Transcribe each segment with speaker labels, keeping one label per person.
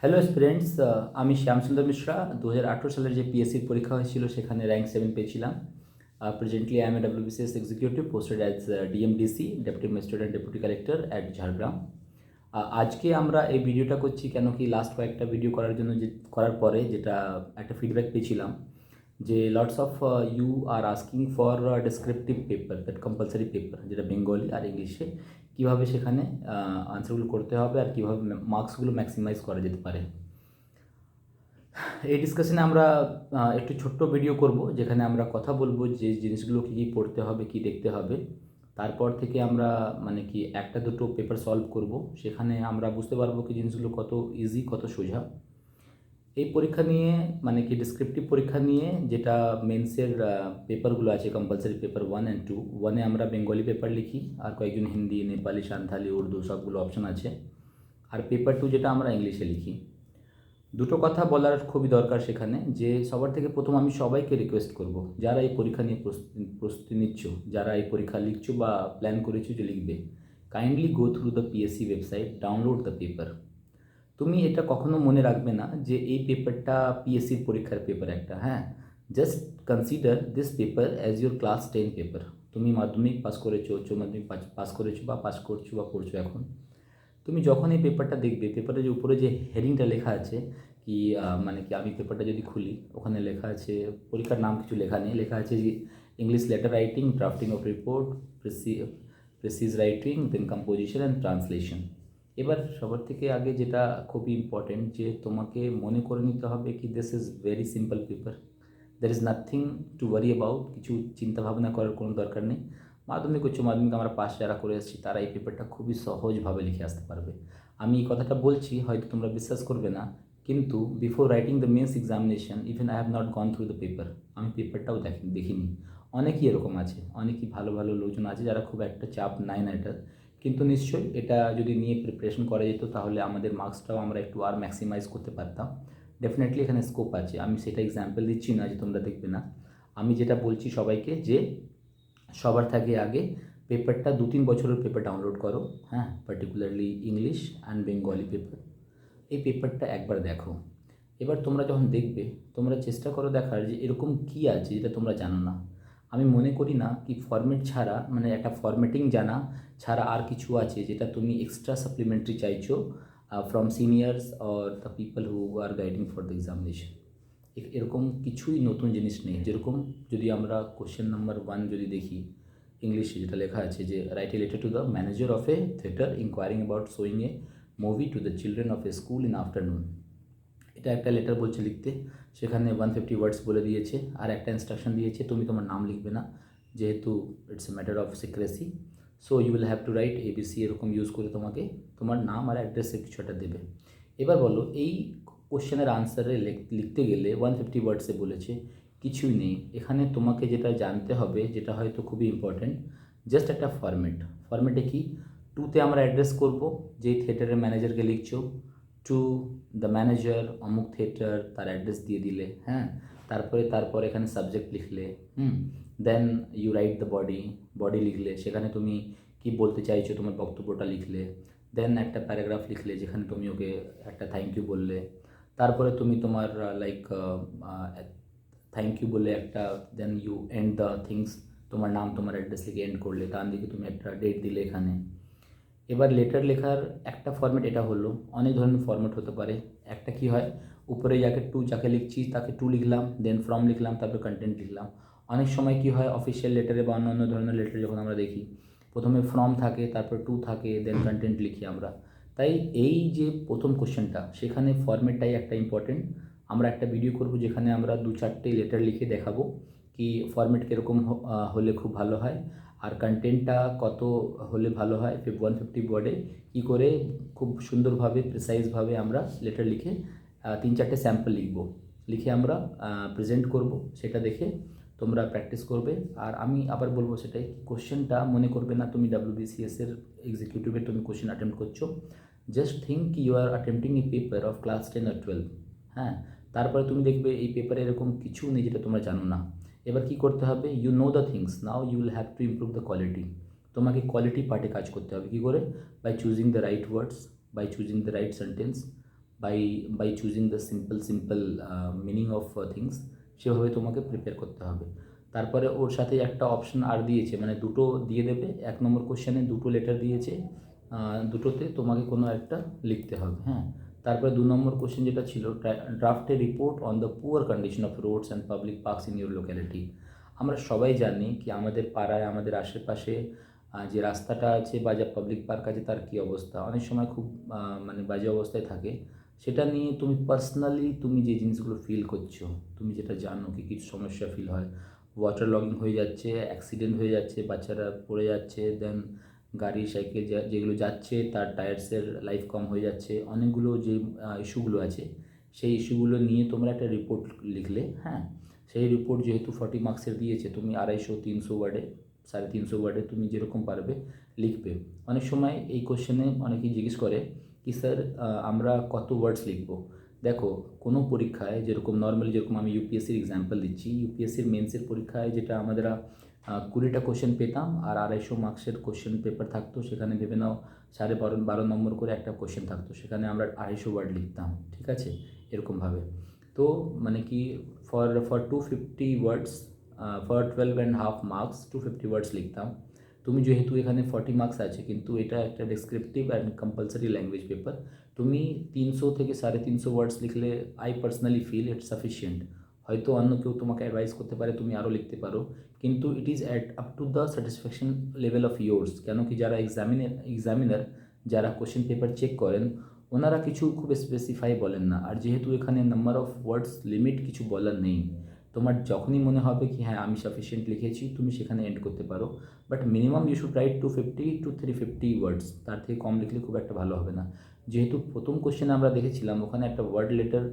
Speaker 1: Hello students, আমি শ্যামসুন্দর মিশ্রা। 2018 সালের যে পিএসসির পরীক্ষা হয়েছিল সেখানে র্যাঙ্ক 7 পেয়েছিলাম। Presently I M A WBCS executive posted as DMDC, deputy magistrate and deputy collector at Jhargram. আজকে আমরা এই ভিডিওটা করছি কেন কি লাস্ট কয়েকটা ভিডিও করার জন্য করার পরে যেটা একটা ফিডব্যাক পেয়েছিলাম যে lots of you are asking for descriptive paper, that compulsory paper, যেটা বেঙ্গলি আর ইংলিশে কীভাবে সেখানে আনসারগুলো করতে হবে আর কীভাবে মার্কসগুলো ম্যাক্সিমাইজ করা যেতে পারে। এই ডিসকাশনে আমরা একটু ছোট্ট ভিডিও করব যেখানে আমরা কথা বলবো যে জিনিসগুলো কী কী পড়তে হবে, কী দেখতে হবে। তারপর থেকে আমরা মানে কি একটা দুটো পেপার সলভ করব, সেখানে আমরা বুঝতে পারবো কি জিনিসগুলো কত ইজি, কত সোজা। এই পরীক্ষা নিয়ে মানে কি ডিসক্রিপটিভ পরীক্ষা নিয়ে যেটা মেন্সের পেপারগুলো আছে, কম্পালসারি পেপার 1 অ্যান্ড 2। 1-এ আমরা বেঙ্গলি পেপার লিখি, আর কয়েকজন হিন্দি, নেপালি, সান্থালি, উর্দু সবগুলো অপশন আছে। আর পেপার 2 যেটা আমরা ইংলিশে লিখি। দুটো কথা বলার খুবই দরকার সেখানে, যে সবার থেকে প্রথম আমি সবাইকে রিকোয়েস্ট করব, যারা এই পরীক্ষা নিয়ে প্রস্তুতি নিচ্ছ, যারা এই পরীক্ষা লিখছো বা প্ল্যান করেছো যে লিখবে, kindly go through the PSC website, download the paper. তুমি এটা কখনো মনে রাখবে না যে এই পেপারটা পিএসসির পরীক্ষার পেপার একটা, হ্যাঁ। Just consider this paper as your class 10 paper. তুমি মাধ্যমিক পাস করেছো, উচ্চ মাধ্যমিক পাস করেছো বা পাস করছো বা পড়ছো এখন। তুমি যখন এই পেপারটা দেখবে, পেপারের যে উপরে যে হেডিংটা লেখা আছে কি মানে কি, আমি পেপারটা যদি খুলি ওখানে লেখা আছে, পরীক্ষার নাম কিছু লেখা নেই, লেখা আছে যে English letter writing, drafting of report, precis writing, then composition and translation. এবার সবার থেকে আগে যেটা খুবই ইম্পর্টেন্ট, যে তোমাকে মনে করে নিতে হবে কি this is very simple paper, there is nothing to worry about. কিছু চিন্তা ভাবনা করার কোনো দরকার নেই। মাধ্যমিক, উচ্চ মাধ্যমিক আমরা পাস যারা করে এসেছি তারা এই পেপারটা খুবই সহজভাবে লিখে আসতে পারবে। আমি এই কথাটা বলছি, হয়তো তোমরা বিশ্বাস করবে না, কিন্তু before writing the mains examination even I have not gone through the paper. আমি পেপারটাও দেখিনি। অনেকেই এরকম আছে, অনেকেই ভালো ভালো লোকজন আছে যারা খুব একটা চাপ নেয় না এটা, কিন্তু নিশ্চয়ই এটা যদি নিয়ে প্রিপারেশন করা যেত তাহলে আমাদের মার্কসটাও আমরা একটু আর ম্যাক্সিমাইজ করতে পারতাম। ডেফিনেটলি এখানে স্কোপ আছে, আমি সেটা এক্সাম্পল দিচ্ছি না যে তোমরা দেখবে না। আমি যেটা বলছি সবাইকে, যে সবার থেকে আগে পেপারটা 2-3 বছরের পেপার ডাউনলোড করো, হ্যাঁ, particularly English and Bengali paper. এই পেপারটা একবার দেখো। এবার তোমরা যখন দেখবে, তোমরা চেষ্টা করো দেখার যে এরকম কী আছে যেটা তোমরা জানো না। আমি মনে করি না কি ফরম্যাট ছাড়া, মানে একটা ফরম্যাটিং জানা ছাড়া আর কিছু আছে যেটা তুমি এক্সট্রা সাপ্লিমেন্টারি চাইছো from seniors or the people who are guiding for the examination. এরকম কিছুই নতুন জিনিস নেই। যেরকম যদি আমরা কোশ্চেন নাম্বার 1 যদি দেখি, ইংলিশে যেটা লেখা আছে যে write a letter to the manager of A theatre enquiring about showing A movie to the children of A school in afternoon. এটা একটা লেটার বলছে লিখতে, সেখানে 150 ওয়ার্ডস বলে দিয়েছে, আর একটা ইনস্ট্রাকশন দিয়েছে তুমি তোমার নাম লিখবে না, যেহেতু it's a matter of secrecy. So you will have to write A B C, এরকম ইউজ করে তোমাকে তোমার নাম আর অ্যাড্রেসে কিছু একটা দেবে। এবার বলো, এই কোশ্চেনের আনসারে লিখতে গেলে 150 ওয়ার্ডসে বলেছে, কিছুই নেই এখানে। তোমাকে যেটা জানতে হবে, যেটা হয়তো খুবই ইম্পর্ট্যান্ট, জাস্ট একটা ফরম্যাটে কি, টুতে আমরা অ্যাড্রেস করব, যেই থিয়েটারের ম্যানেজারকে লিখছো, টু দ্য ম্যানেজার অমুক থিয়েটার, তার অ্যাড্রেস দিয়ে দিলে, হ্যাঁ। তারপর এখানে সাবজেক্ট লিখলে, then you write the body লিখলে, সেখানে তুমি কি বলতে চাইছো তোমার বক্তব্যটা লিখলে, দেন একটা প্যারাগ্রাফ লিখলে যেখানে তুমি ওকে একটা থ্যাংক ইউ বললে, তারপরে তুমি তোমার লাইক থ্যাংক ইউ বলে একটা, then you end the things, তোমার নাম তোমার অ্যাড্রেস লিখে এন্ড করলে, তার দিকে তুমি একটা ডেট দিলে এখানে। এবার লেটার লেখার একটা ফর্ম্যাট এটা হলো, অনেক ধরনের ফর্ম্যাট হতে পারে। একটা কি হয়, উপরে যাকে লিখছি তাকে টু লিখলাম, দেন ফ্রম লিখলাম, তারপর কন্টেন্ট লিখলাম। অনেক সময় কি হয়, অফিসিয়াল লেটারে বা অন্য ধরনের লেটারে যখন আমরা দেখি, প্রথমে ফ্রম থাকে, তারপর টু থাকে, দেন কন্টেন্ট লিখি আমরা। তাই এই যে প্রথম কোশ্চেনটা, সেখানে ফর্ম্যাটটাই একটা ইম্পর্টেন্ট। আমরা একটা ভিডিও করব যেখানে আমরা 2-4টে লেটার লিখে দেখাবো কি ফর্ম্যাট কীরকম হলে খুব ভালো হয়, আর কন্টেন্টটা কত হলে ভালো হয়। 150 ওয়ার্ডে কী করে খুব সুন্দরভাবে প্রিসাইজভাবে আমরা লেটার লিখে 3-4টে স্যাম্পল লিখে আমরা প্রেজেন্ট করব, সেটা দেখে তোমরা প্র্যাকটিস করবে। আর আমি আবার বলবো সেটাই, কোশ্চেনটা মনে করবে না তুমি ডাব্লিউবিসিএসের এক্সিকিউটিভে তুমি কোশ্চেন অ্যাটেম্প্ট করছো। Just think you are attempting a paper of class 10 or 12, হ্যাঁ। তারপরে তুমি দেখবে এই পেপারে এরকম কিছু নেই যেটা তোমরা জানো না। এবার কি করতে হবে, you know the things, now you will have to improve the quality. তোমাকে কোয়ালিটি পার্টে কাজ করতে হবে। কী করে? By choosing the right words, by choosing the right sentence, by choosing the simple meaning of things, সেভাবে তোমাকে প্রিপেয়ার করতে হবে। তারপরে ওর সাথে একটা অপশন আর দিয়েছে, মানে দুটো দিয়ে দেবে, 1 নম্বর কোশ্চেনে দুটো লেটার দিয়েছে, দুটোতে তোমাকে কোনো একটা লিখতে হবে, হ্যাঁ। তারপরে 2 নম্বর কোশ্চেন যেটা ছিল, draft a report on the poor condition of roads and public parks in your locality. আমরা সবাই জানি কি আমাদের পাড়ায়, আমাদের আশেপাশে যে রাস্তাটা আছে বা যা পাবলিক পার্ক আছে তার কী অবস্থা, অনেক সময় খুব মানে বাজে অবস্থায় থাকে। সেটা নিয়ে তুমি পার্সোনালি তুমি যে জিনিসগুলো ফিল করছো, তুমি যেটা জানো কি কিছু সমস্যা ফিল হয়, ওয়াটার লগিং হয়ে যাচ্ছে, অ্যাক্সিডেন্ট হয়ে যাচ্ছে, বাচ্চারা পড়ে যাচ্ছে, দেন গাড়ি সাইকেল যেগুলো যাচ্ছে তার টায়ার্সের লাইফ কম হয়ে যাচ্ছে, অনেকগুলো যে ইস্যুগুলো আছে, সেই ইস্যুগুলো নিয়ে তোমরা একটা রিপোর্ট লিখলে, হ্যাঁ। সেই রিপোর্ট যেহেতু 40 মার্কসের দিয়েছে, তুমি 250-300 ওয়ার্ডে, 350 ওয়ার্ডে তুমি যেরকম পারবে লিখবে। অনেক সময় এই কোশ্চেনে অনেকেই জিজ্ঞেস করে কি স্যার আমরা কত ওয়ার্ডস লিখব। দেখো, কোনো পরীক্ষায় যেরকম নর্মালি, যেরকম আমি ইউপিএসসির এক্সাম্পল দিচ্ছি, ইউপিএসসির মেন্সের পরীক্ষায় যেটা আমরা 20টা কোশ্চেন পেতাম আর 250 মার্কসের কোশ্চেন পেপার থাকতো, সেখানে ভেবে নাও 12.5 নম্বর করে একটা কোশ্চেন থাকতো, সেখানে আমরা 250 ওয়ার্ড লিখতাম, ঠিক আছে, এরকমভাবে। তো মানে কি ফর 250 ওয়ার্ডস, ফর 12.5 মার্কস 250 ওয়ার্ডস লিখতাম। তুমি যেহেতু এখানে 40 মার্কস আছে, কিন্তু এটা একটা descriptive and compulsory language paper, তুমি 300 থেকে 350 ওয়ার্ডস লিখলে I personally feel it's sufficient. হয়তো অন্য কেউ তোমাকে অ্যাডভাইস করতে পারে তুমি আরও লিখতে পারো, কিন্তু it is up to the satisfaction level of yours. কেন কি যারা এক্সামিনার যারা কোশ্চেন পেপার চেক করেন, ওনারা কিছু খুব স্পেসিফাই বলেন না, আর যেহেতু এখানে নাম্বার অফ ওয়ার্ডস লিমিট কিছু বলার নেই, তোমার যখনই মনে হবে কি হ্যাঁ আমি সাফিসিয়েন্ট লিখেছি, তুমি সেখানে এন্ড করতে পারো। But minimum you should write 250 to 350 words, তার থেকে কম লিখলে খুব একটা ভালো হবে না। যেহেতু প্রথম কোশ্চেনে আমরা দেখেছিলাম ওখানে একটা word letter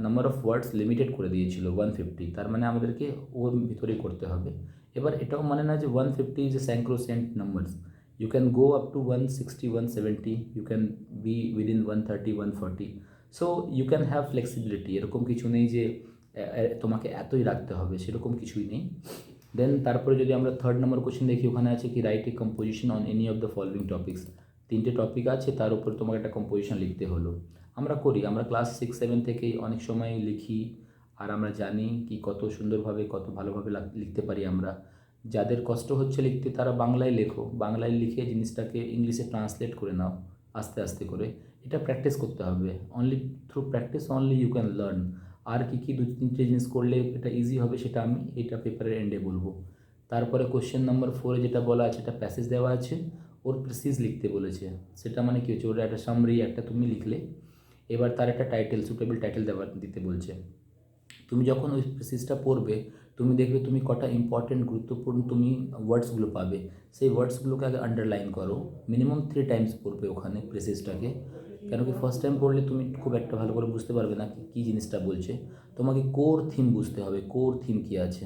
Speaker 1: number of words limited করে দিয়েছিল 150, তার মানে আমাদেরকে ওর ভিতরেই করতে হবে। এবার এটাও মানে না যে 150 is a sacrosanct numbers, you can go up to 160, 170, you can be within 130, 140, so you can have flexibility. এরকম কিছু নেই যে তোমাকে এতই রাখতে হবে, সেরকম কিছুই নেই। দেন তারপরে যদি আমরা 3rd নম্বর কোশ্চেন দেখি, ওখানে আছে কি write a composition on any of the following topics. 3টে টপিক আছে, তার উপর তোমাকে একটা কম্পোজিশন লিখতে হলো। আমরা করি, আমরা ক্লাস 6-7 থেকেই অনেক সময় লিখি, আর আমরা জানি কি কত সুন্দরভাবে কত ভালোভাবে লিখতে পারি আমরা। যাদের কষ্ট হচ্ছে লিখতে তারা বাংলায় লেখো, বাংলায় লিখে জিনিসটাকে ইংলিশে ট্রান্সলেট করে নাও আস্তে আস্তে করে। এটা প্র্যাকটিস করতে হবে, only through practice only you can learn. আর কী কী 2-3টে জিনিস করলে এটা ইজি হবে সেটা আমি এটা পেপারের এন্ডে বলবো। তারপরে কোশ্চেন নাম্বার 4-এ যেটা বলা আছে, এটা প্যাসেজ দেওয়া আছে, ওর প্রিসিজ লিখতে বলেছে। সেটা মানে কী হচ্ছে, ওটা একটা সামরি একটা তুমি লিখলে, এবার তার একটা টাইটেল, সুটেবল টাইটেল দিতে বলছে। তুমি যখন ওই প্রিসিজটা পড়বে, তুমি দেখবে তুমি কটা ইম্পর্টেন্ট গুরুত্বপূর্ণ তুমি ওয়ার্ডসগুলো পাবে, সেই ওয়ার্ডসগুলোকে আগে আন্ডারলাইন করো, মিনিমাম 3 টাইমস পড়বে ওখানে প্রিসিজটাকে। কেন কি ফার্স্ট টাইম পড়লে তুমি খুব একটা ভালো করে বুঝতে পারবে না কী জিনিসটা বলছে। তোমাকে কোর থিম বুঝতে হবে, কোর থিম কী আছে,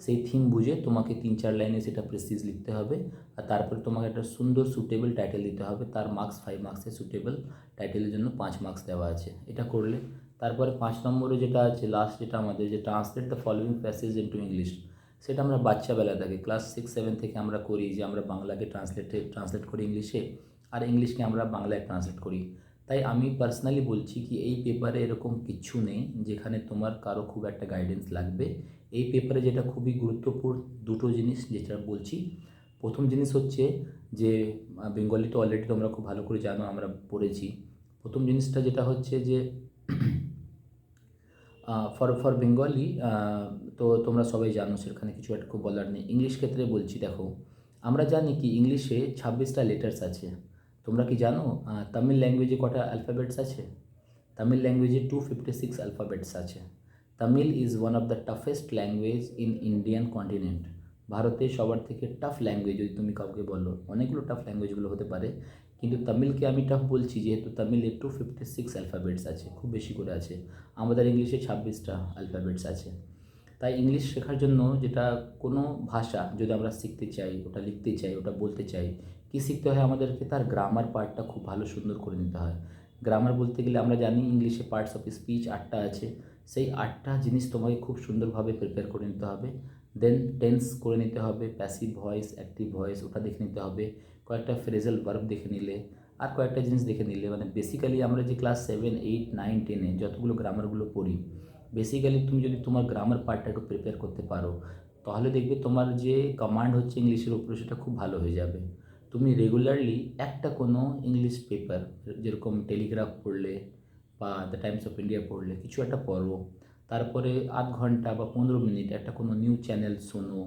Speaker 1: সেই থিম বুঝে তোমাকে 3-4 লাইনে সেটা প্রিসিজ লিখতে হবে। আর তারপরে তোমাকে একটা সুন্দর সুটেবল টাইটেল দিতে হবে, তার মার্কস 5 মার্কসের সুটেবল টাইটেলের জন্য 5 মার্কস দেওয়া আছে, এটা করলে। তারপরে 5 নম্বরে যেটা আছে লাস্ট, যেটা আমাদের যে translate the following passage into English, সেটা আমরা বাচ্চাবেলা থেকে ক্লাস 6-7 থেকে আমরা করি, যে আমরা বাংলাকে ট্রান্সলেট করি ইংলিশে, আর ইংলিশকে আমরা বাংলায় ট্রান্সলেট করি। তাই আমি পার্সোনালি বলছি কি এই পেপারে এরকম কিচ্ছু নেই যেখানে তোমার কারো খুব একটা গাইডেন্স লাগবে। এই পেপারে যেটা খুবই গুরুত্বপূর্ণ দুটো জিনিস যেটা বলছি, প্রথম জিনিস হচ্ছে যে বেঙ্গলি তো অলরেডি তোমরা খুব ভালো করে জানো, আমরা পড়েছি। প্রথম জিনিসটা যেটা হচ্ছে যে ফর বেঙ্গলি, তো তোমরা সবাই জানো, সেখানে কিছু একটা খুব বলার নেই। ইংলিশ ক্ষেত্রে বলছি, দেখো আমরা জানি কি ইংলিশে 26টা লেটার্স আছে। তোমরা কি জানো তামিল ল্যাঙ্গুয়েজে কটা অ্যালফাবেটস আছে? তামিল ল্যাঙ্গুয়েজে 256 অ্যালফাবেটস আছে। Tamil is one of the toughest language in Indian continent. ভারতে সবার থেকে টাফ ল্যাঙ্গুয়েজ যদি তুমি কাউকে বলো, অনেকগুলো টাফ ল্যাঙ্গুয়েজগুলো হতে পারে, কিন্তু তামিলকে আমি টাফ বলছি যেহেতু তামিলে 256 অ্যালফাবেটস আছে, খুব বেশি করে আছে। আমাদের ইংলিশে 26টা অ্যালফাবেটস আছে। তাই ইংলিশ শেখার জন্য যেটা কোনো ভাষা যদি আমরা শিখতে চাই, ওটা লিখতে চাই, ওটা বলতে চাই, কী শিখতে হয় আমাদেরকে? তার গ্রামার পার্টটা খুব ভালো সুন্দর করে নিতে হয়। গ্রামার বলতে গেলে আমরা জানি ইংলিশে পার্টস অফ স্পিচ 8টা আছে, সেই 8টা জিনিস তোমাকে খুব সুন্দরভাবে প্রিপেয়ার করে নিতে হবে। দেন টেন্স করে নিতে হবে, প্যাসিভ ভয়েস, অ্যাক্টিভ ভয়েস, ওটা দেখে নিতে হবে। কয়েকটা ফ্রেজাল ভার্ব দেখে নিলে, আর কয়েকটা জিনিস দেখে নিলে, মানে বেসিক্যালি আমরা যে ক্লাস 7, 8, 9, 10 যতগুলো গ্রামারগুলো পড়ি, বেসিক্যালি তুমি যদি তোমার গ্রামার পার্টটা একটু প্রিপেয়ার করতে পারো, তাহলে দেখবে তোমার যে কমান্ড হচ্ছে ইংলিশের উপরে সেটা খুব ভালো হয়ে যাবে। তুমি রেগুলারলি একটা কোনো ইংলিশ পেপার, যেরকম টেলিগ্রাফ পড়লে বা দ্য টাইমস অফ ইন্ডিয়া পড়লে, কিছু একটা পড়ো, তারপরে আধ ঘন্টা বা 15 মিনিট একটা কোনো নিউজ চ্যানেল শোনো,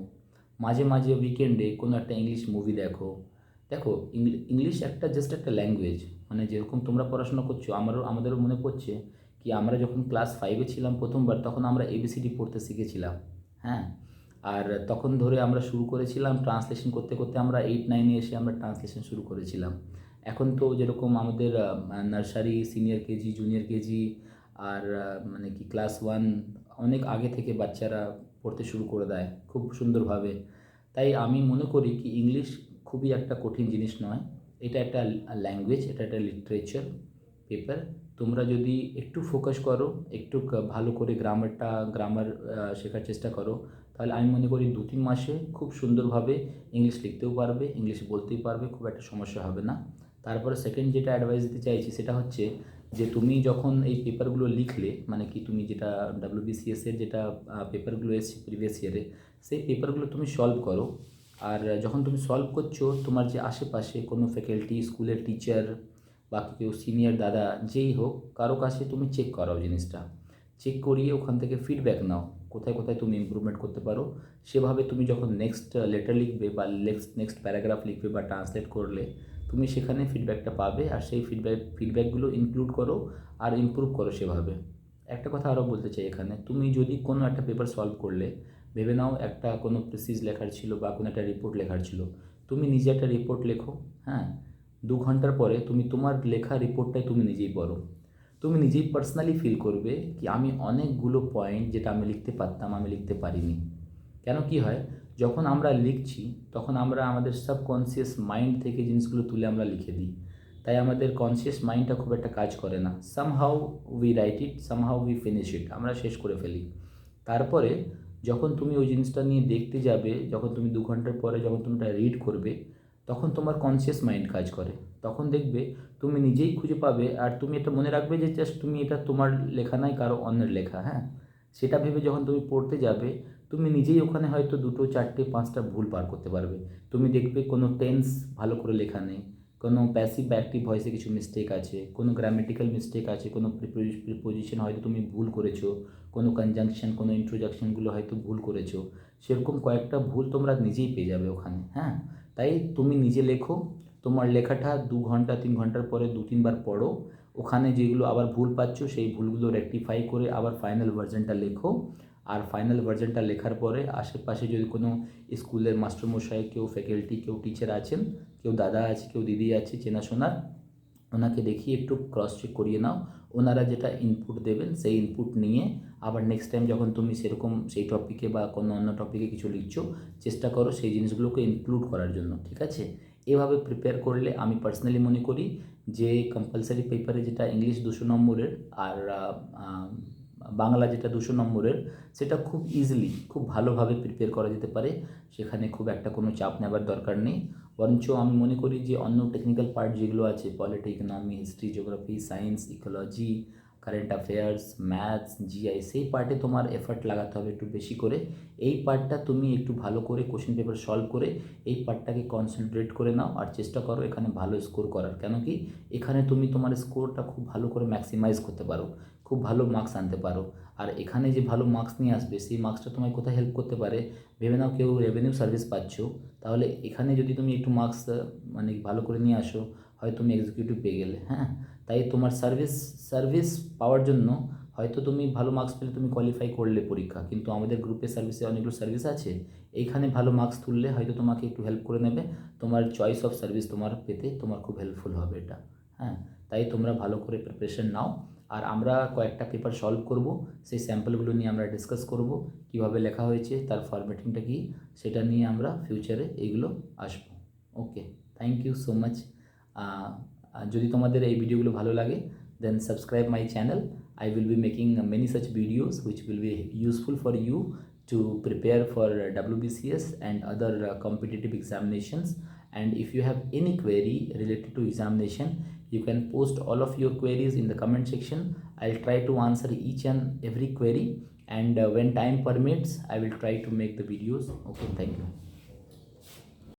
Speaker 1: মাঝে মাঝে উইকেন্ডে কোনো একটা ইংলিশ মুভি দেখো। দেখো, ইংলিশ একটা জাস্ট একটা ল্যাঙ্গুয়েজ, মানে যেরকম তোমরা পড়াশোনা করছো, আমাদেরও মনে পড়ছে কি আমরা যখন ক্লাস 5-এ ছিলাম প্রথমবার, তখন আমরা এবিসিডি পড়তে শিখেছিলাম। হ্যাঁ, আর তখন ধরে আমরা শুরু করেছিলাম ট্রান্সলেশন করতে করতে, আমরা 8-9-এ এসে আমরা ট্রান্সলেশন শুরু করেছিলাম। এখন তো যেরকম আমাদের nursery, senior KG, junior KG, আর মানে কি ক্লাস 1 অনেক আগে থেকে বাচ্চারা পড়তে শুরু করে দেয় খুব সুন্দরভাবে। তাই আমি মনে করি কি ইংলিশ খুবই একটা কঠিন জিনিস নয়। এটা একটা ল্যাঙ্গুয়েজ, এটা একটা লিটারেচার পেপার। তোমরা যদি একটু ফোকাস করো, একটু ভালো করে গ্রামার শেখার চেষ্টা করো, তাহলে আমি মনে করি 2-3 মাসে খুব সুন্দরভাবে ইংলিশ লিখতেও পারবে, ইংলিশ বলতেই পারবে, খুব একটা সমস্যা হবে না। তারপরে সেকেন্ড যেটা অ্যাডভাইস দিতে চাইছি সেটা হচ্ছে যে তুমি যখন এই পেপারগুলো লিখলে, মানে কি তুমি যেটা WBCS-এর যেটা পেপারগুলো এসেছে প্রিভিয়াস ইয়ারে, সেই পেপারগুলো তুমি সলভ করো। আর যখন তুমি সলভ করছো, তোমার যে আশেপাশে কোনো ফ্যাকাল্টি, স্কুলের টিচার বা কেউ সিনিয়র দাদা যেই হোক, কারো কাছে তুমি চেক করাও জিনিসটা। চেক করিয়ে ওখান থেকে ফিডব্যাক নাও, কোথায় কোথায় তুমি ইমপ্রুভমেন্ট করতে পারো। সেভাবে তুমি যখন নেক্সট লেটার লিখবে বা নেক্সট প্যারাগ্রাফ লিখবে বা ট্রান্সলেট করলে, তুমি সেখানে ফিডব্যাকটা পাবে, আর সেই ফিডব্যাকগুলো ইনক্লুড করো আর ইমপ্রুভ করো সেভাবে। একটা কথা আরও বলতে চাই এখানে, তুমি যদি কোনো একটা পেপার সলভ করলে, ভেবে নাও একটা কোনো প্রিসিজ লেখার ছিল বা কোনো একটা রিপোর্ট লেখার ছিল, তুমি নিজে একটা রিপোর্ট লেখো। হ্যাঁ, 2 ঘন্টার পরে তুমি তোমার লেখা রিপোর্টটাই তুমি নিজেই পড়ো। তুমি নিজেই পার্সোনালি ফিল করবে কি আমি অনেকগুলো পয়েন্ট যেটা আমি লিখতে পারতাম আমি লিখতে পারিনি। কেন কি হয়, যখন আমরা লিখছি তখন আমরা আমাদের সাবকনসিয়াস মাইন্ড থেকে জিনিসগুলো তুলে আমরা লিখে দিই। তাই আমাদের কনসিয়াস মাইন্ডটা খুব একটা কাজ করে না। Somehow we write it, somehow we finish it, আমরা শেষ করে ফেলি। তারপরে যখন তুমি ওই জিনিসটা নিয়ে দেখতে যাবে, যখন তুমি 2 ঘন্টার পরে যখন তুমি এটা রিড করবে, তখন তোমার কনসিয়াস মাইন্ড কাজ করে। তখন দেখবে তুমি নিজেই খুঁজে পাবে, আর তুমি এটা মনে রাখবে যে জাস্ট তুমি এটা তোমার লেখা নয়, কারো অন্যের লেখা। হ্যাঁ, সেটা ভেবে যখন তুমি পড়তে যাবে, তুমি নিজেই ওখানে হয়তো 2, 4, 5টা ভুল পার করতে পারবে। তুমি দেখবে কোনো টেন্স ভালো করে লেখা নেই, কোনো প্যাসিভ বা অ্যাক্টিভ ভয়েসে কিছু মিস্টেক আছে, কোনো গ্রামেটিক্যাল মিস্টেক আছে, কোনো প্রিপোজিশন হয়তো তুমি ভুল করেছো, কোনো কনজাংশন, কোনো ইন্ট্রোডাকশনগুলো হয়তো ভুল করেছো। সেরকম কয়েকটা ভুল তোমরা নিজেই পেয়ে যাবে ওখানে। হ্যাঁ, তাই তুমি নিজে লেখো, তোমার লেখাটা 2 ঘন্টা 3 ঘন্টার পরে 2-3 বার পড়ো, ওখানে যেগুলো আবার ভুল পাচ্ছ সেই ভুলগুলো রেকটিফাই করে আবার ফাইনাল ভার্জনটা লেখো। আর ফাইনাল ভার্জনটা লেখার পরে আশেপাশে যদি কোনো স্কুলের মাস্টারমশাই, কেউ ফ্যাকাল্টি, কেউ টিচার আছেন, কেউ দাদা আছে, কেউ দিদি আছে চেনাশোনার, ওনাকে দেখিয়ে একটু ক্রস চেক করিয়ে নাও। ওনারা যেটা ইনপুট দেবেন সেই ইনপুট নিয়ে আবার নেক্সট টাইম যখন তুমি সেরকম সেই টপিকে বা কোনো অন্য টপিকে কিছু লিখছো, চেষ্টা করো সেই জিনিসগুলোকে ইনক্লুড করার জন্য। ঠিক আছে, এভাবে প্রিপেয়ার করলে আমি পার্সোনালি মনে করি যে কম্পালসারি পেপারে যেটা ইংলিশ 200 নম্বরের আর বাংলা যেটা 200 নম্বরের, সেটা খুব ইজিলি, খুব ভালোভাবে প্রিপেয়ার করা যেতে পারে। সেখানে খুব একটা কোনো চাপ নেবার দরকার নেই। বরঞ্চ আমি মনে করি যে অন্য টেকনিক্যাল পার্ট যেগুলো আছে, polity, economy, history, geography, science, ecology, current affairs, maths, GI, সেই পার্টে তোমার এফর্ট লাগাতে হবে একটু বেশি করে। এই পার্টটা তুমি একটু ভালো করে কোশ্চেন পেপার সলভ করে এই পার্টটাকে কনসেন্ট্রেট করে নাও আর চেষ্টা করো এখানে ভালো স্কোর করার। কেন কি, এখানে তুমি তোমার স্কোরটা খুব ভালো করে ম্যাক্সিমাইজ করতে পারো, খুব ভালো মার্কস আনতে পারো। আর এখানে যে ভালো মার্কস নিয়ে আসবে, সেই মার্কসটা তোমায় কোথায় হেল্প করতে পারে, ভেবে নাও কেউ রেভিনিউ সার্ভিস পাচ্ছ, তাহলে এখানে যদি তুমি একটু মার্কস মানে ভালো করে নিয়ে আসো, হয়তো তুমি এক্সিকিউটিভ পেয়ে গেলে। হ্যাঁ, তাই তোমার সার্ভিস পাওয়ার জন্য হয়তো তুমি ভালো মার্কস পেলে তুমি কোয়ালিফাই করলে পরীক্ষা, কিন্তু আমাদের গ্রুপের সার্ভিসে অনেকগুলো সার্ভিস আছে, এইখানে ভালো মার্কস তুললে হয়তো তোমাকে একটু হেল্প করে নেবে, তোমার চয়েস অফ সার্ভিস তোমার পেতে তোমার খুব হেল্পফুল হবে এটা। হ্যাঁ, তাই তোমরা ভালো করে প্রিপারেশন নাও। আর আমরা কয়েকটা পেপার সলভ করব, সেই স্যাম্পলগুলো নিয়ে আমরা ডিসকাস করব, কীভাবে লেখা হয়েছে, তার ফরম্যাটিংটা কী, সেটা নিয়ে আমরা ফিউচারে এইগুলো আসবো। ওকে, থ্যাংক ইউ সো মাচ। যদি তোমাদের এই ভিডিওগুলো ভালো লাগে, then subscribe my channel. I will be making many such videos which will be useful for you to prepare for WBCS and other competitive examinations. and if you have any query related to examination, you can post all of your queries in the comment section. I'll try to answer each and every query, and when time permits I will try to make the videos. Okay, thank you.